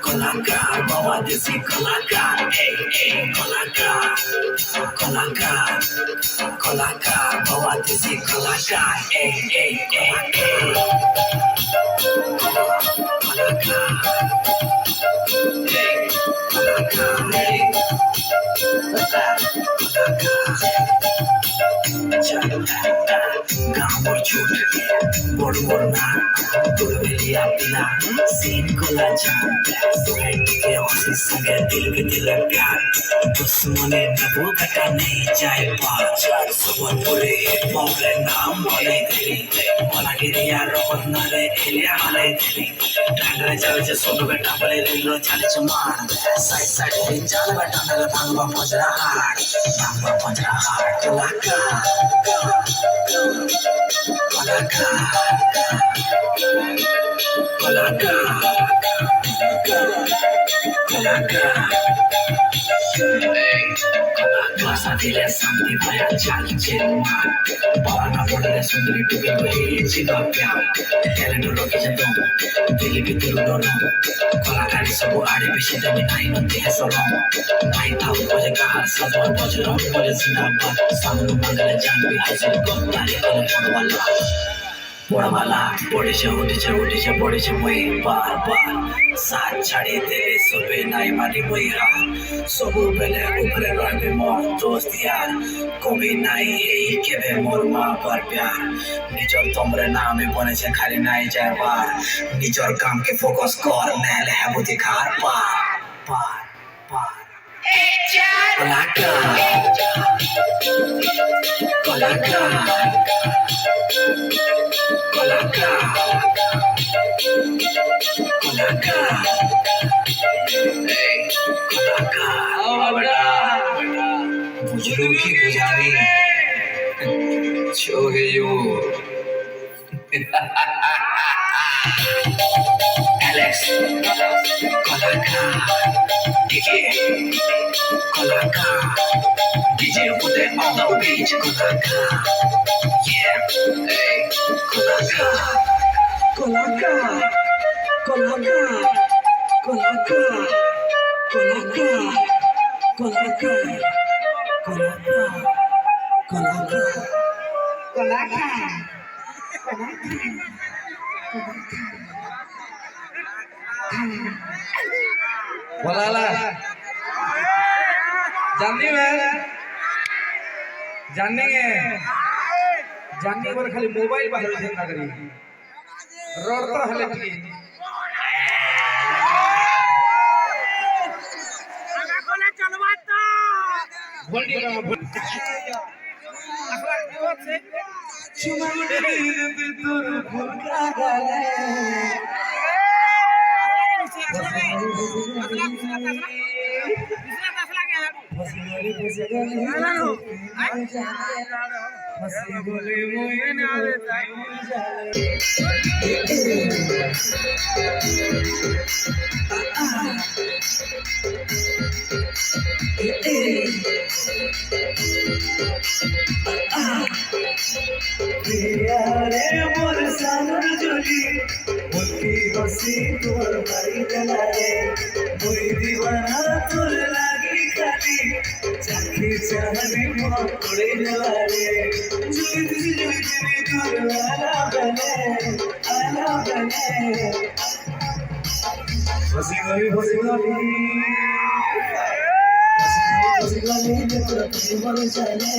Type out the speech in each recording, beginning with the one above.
Kolacar, bawa desi kolacar, kolacar, bawa desi kolacar, Gamor chut, bor na, turbelia pila, scene kola jam, friend ke osi sange dil ke dil pyar, दुश्मने नबो कटा नहीं जाए पाँच, सुबह पूरे मौले नाम बोले दिली, बोला गिरिया रोड नाले एलिया हाले दिली, ढंडरे जावे जे सोनो बेटा बोले लिलो चाले चमार, साइड साइड दिन जाले बेटा मेरे भांगवा पंजरा हार, कलाका Masa dile santi baya jali chelma Bana bodale sundari tuge bohi chiga pyam Talent roki jadom dili bitiru dono Kolakari sabu aade pishe dami nai nante hasorom Nai thau boje kahar sajwar boje rom boje zindabad Samunu mangale janbi hazir gottari kole podwala Podwala পড়েছে পড়েছে মই বার সাত ছাড়ি দেবে সবে নাই মারি মই হার সবু বেলে উপরে রহবে মোর দোস্ত ইয়ার কবি নাই এই কেবে মোর মা পর প্যার নিজর তোমরে নামে বনেছে খালি নাই যাবার নিজর কামকে ফোকাস কর নাহলে হেবুতি খার পার Kolaka बुजुर्ग की गुजारी छो है यो Alex Kolaka DJ put it on the beach Kolaka yeah hey Kolaka बोला जानने पर खाली मोबाइल बाहर ना करी रोडता हले की आगा कोला चलवाता बोलडी का चुमा दे तोर भुलका गले हसी तोर भाई दलारे मोई दीवाना तोर लागी खाली चाकी चाहनी मोर तोड़े दलारे जुली तोर आला बने हसी गली तोर प्रेम चले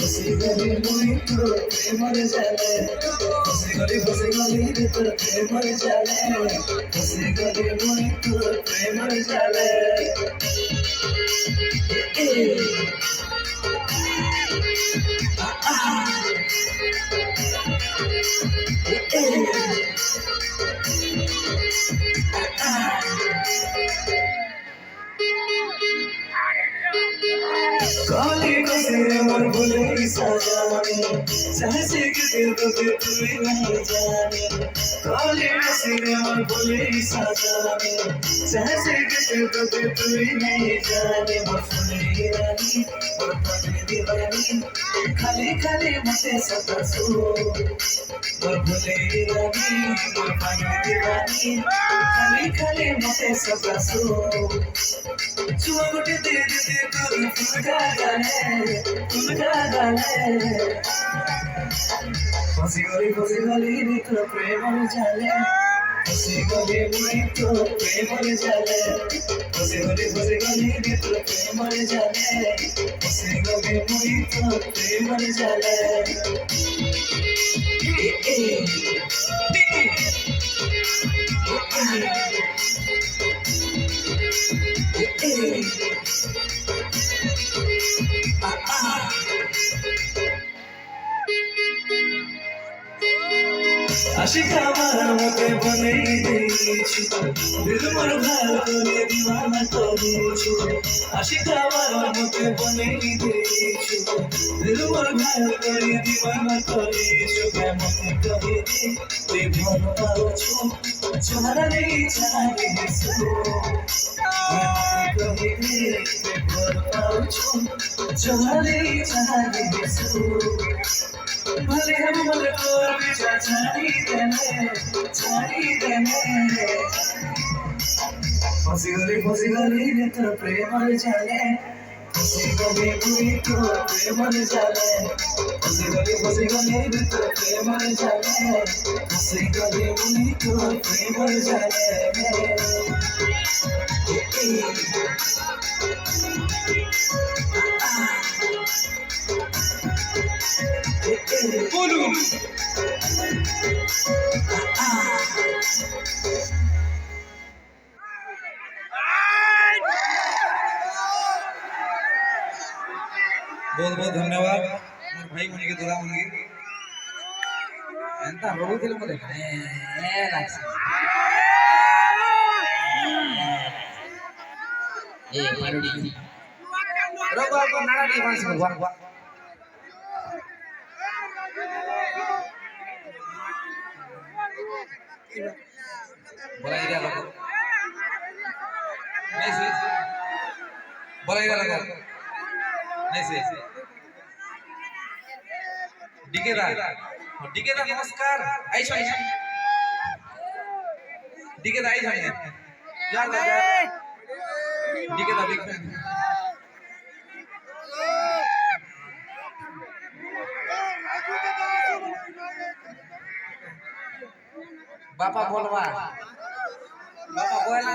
हसी गली मोई तोर प्रेम चले हसी गली तोर प्रेम चले हसी गली मोई तोर प्रेम चले काली रे मोर भूले सजाने चाहे से के दिल को तू नहीं जाने काली हंसी रे मोर भूले सजाने चाहे से के दिल को तू नहीं जाने मोर फूले रानी मोर पगली दीवानी खाली खाली मते सतासो मोर भूले रानी मोर पगली दीवानी खाली खाली मते सतासो चुमा गोटे दे दे दे करू फुलका गाने फसी गली रे तो प्रेम जाले फसी गली मुई तो प्रेम जाले फसी गली रे तो प्रेम जाले फसी गली मुई तो प्रेम जाले आशिका मते बनेई देछु दिल मोर भाल करे दीवाना करेछु आशिका मते बनेई देछु दिल मोर भाल करे दीवाना करेछु मैं मते कहे दे ते भन पाछु जहरा नहीं चाहे सो मैं मते कहे दे ते भन पाछु जहरा नहीं चाहे सो भले हम मन को बिचा छाड़ी देने फसी गली रे तो प्रेम जाले फसी गली मुई तो प्रेम जाले फसी गली रे तो प्रेम जाले फसी गली मुई तो प्रेम जाले बोलू बहुत बहुत धन्यवाद मोर भाई मन के दादा मन के एंता रोग दिल मले ए लाक्स ए पारुडी रोग को नाड़ा दी बस वन बोला इरा लोग नहीं से बोला इरा लोग नहीं से डिकेदा नमस्कार आई छ डिकेदा आई छ यार डिकेदा बिग फैन बापा बोलवा बापा बोला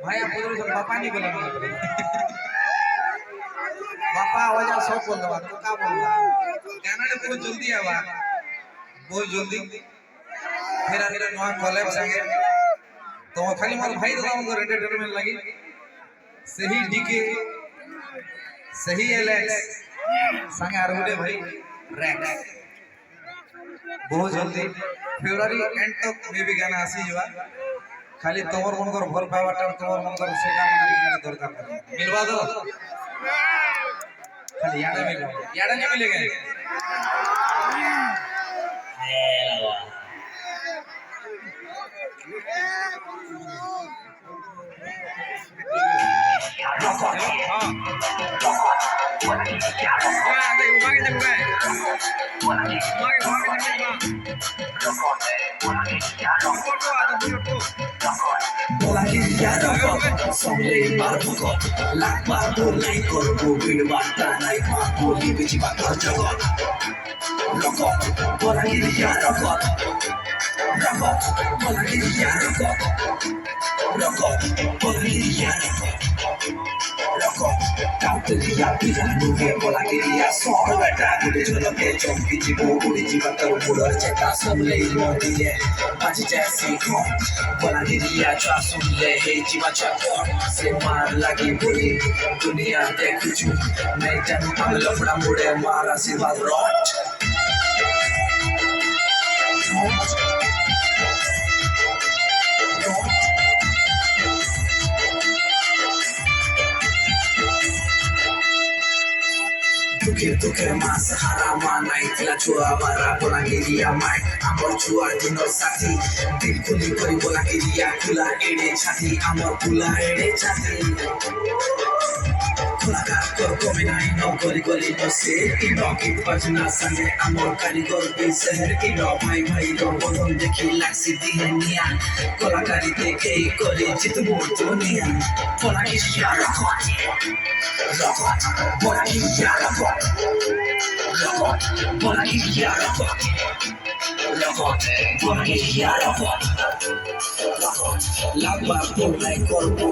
भाई आप बोल रहे बापा नहीं बोला बापा वजह सब बोल दवा तो का बोलवा गाना ने बहुत जल्दी आवा बहुत जल्दी फिर मेरा नया कॉलेज संगे तो खाली मोर भाई दादा हमको एंटरटेनमेंट लगी सही डीके सही एलेक्स संगे आर गुडे भाई रैक्स बहुत जल्दी फेब्रुआरी एंड तक मे भी गाना आसी जवा खाली तमर मनकर भल पावाटा तमर मनकर से गाना दरकार मिलवा दो खाली याडा नहीं मिलेगा बोला कि यार सबले मार भगत लाख बार बोलाई करबो बिनबाटा नाइ बोली बिची बात जगत रगत बोला कि यार रगत बोला कि यार रगत बोला कि यार Kautilia pila nuke bola kiria sor beta gule jolo ke chomki jibo guli jiba karo pulor cheta samle ilmodiye baji jaisi ko bola kiria cha sunle he jiba cha kor se mar lagi buli duniya dekhu nahi janu am lafda mude mara sirvad rot Tuke mas harawa nai tila chua bara bola giriya mai amor chua dinor sati dil khuli kori bola giriya kula ede chati amor kula ede chati kolakat kor kome nai no goli goli no se ino kit bajna sane amor karigor be seher ino bhai bhai ro bodon dekhi laksi dihenia kolakari dekhe kore jitbu dunia bola giriya rock bola giriya rock bola giriya rock bola giriya rock lagba por nai korbo